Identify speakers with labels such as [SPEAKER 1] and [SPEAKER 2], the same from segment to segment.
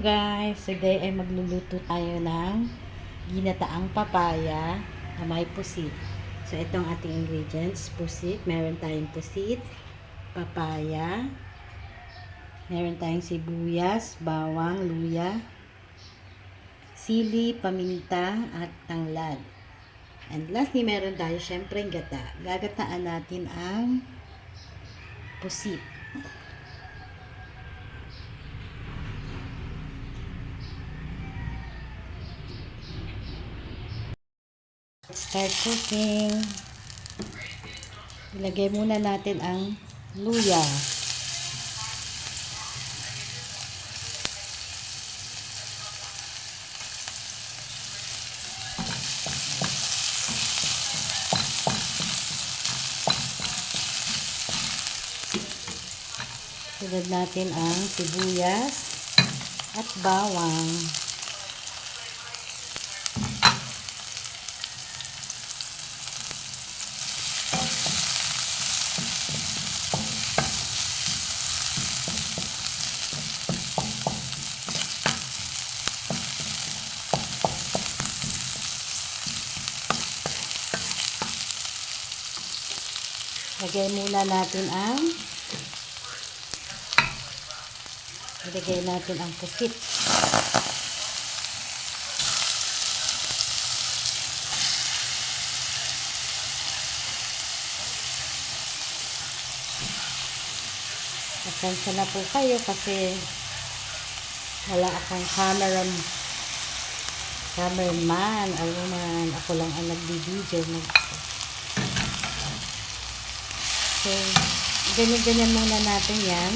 [SPEAKER 1] guys, today ay magluluto tayo ng ginataang papaya na may pusit. So ito ang ating ingredients, pusit, meron tayong pusit, papaya, meron tayong sibuyas, bawang, luya, sili, paminta at tanglad. And lastly, meron tayo syempre gata. Gagataan natin ang pusit. Start cooking. Ilagay muna natin ang luya. Sunod natin ang sibuyas at bawang. Lagay muna natin ang pusit. Pasensya na po kayo kasi wala akong cameraman. Aluman, ako lang ang nagbibideo. So, ganyan-ganyan muna natin yan.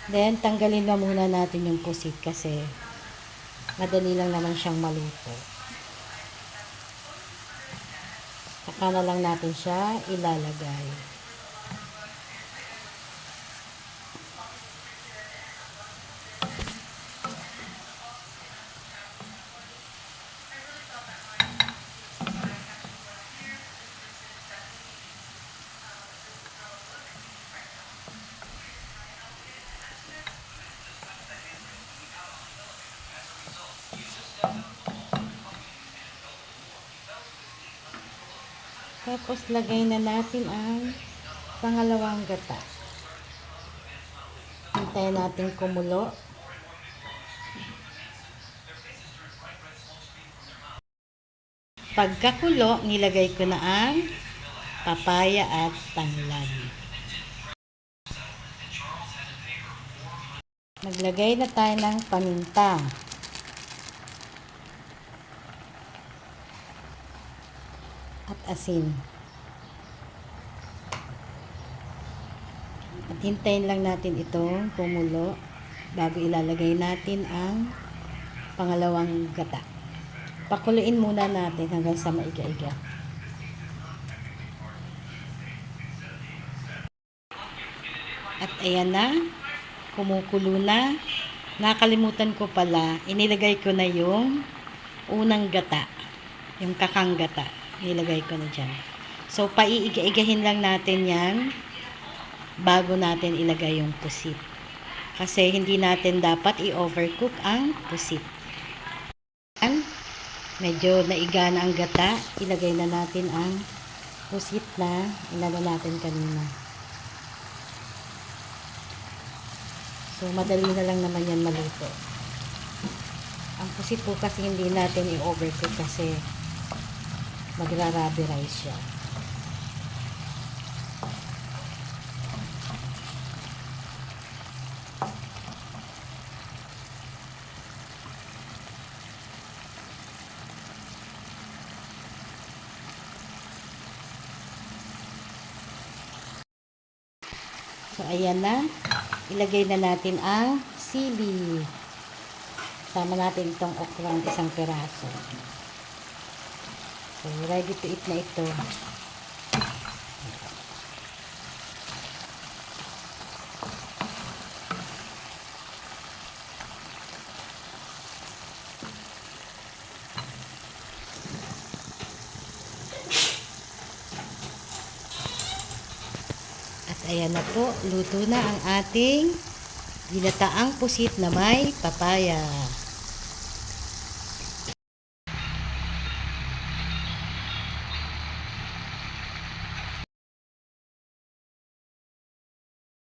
[SPEAKER 1] Then, tanggalin na muna natin yung pusit kasi madali lang naman siyang maluto. Saka na lang natin siya ilalagay. Tapos, lagay na natin ang pangalawang gata. Hintayin natin kumulo. Pagkakulo, nilagay ko na ang papaya at tanglad. Maglagay na tayo ng paminta. At asin. At hintayin lang natin itong kumulo bago ilalagay natin ang pangalawang gata. Pakuluin muna natin hanggang sa maiga-iga. At ayan na, kumukulo na. Nakalimutan ko pala, inilagay ko na yung unang gata, yung kakang gata. Nilagay ko na dyan. So, paiiga-igahin lang natin yan bago natin ilagay yung pusit. Kasi hindi natin dapat i-overcook ang pusit. Medyo naiga na ang gata. Ilagay na natin ang pusit na inano natin kanina. So, madali na lang naman yan maluto. Ang pusit po kasi hindi natin i-overcook kasi magra-rubberized siya. So, ayan na. Ilagay na natin ang sili. Sama natin itong okrang isang piraso. So, ready to eat na ito. At ayan na po, luto na ang ating ginataang pusit na may papaya.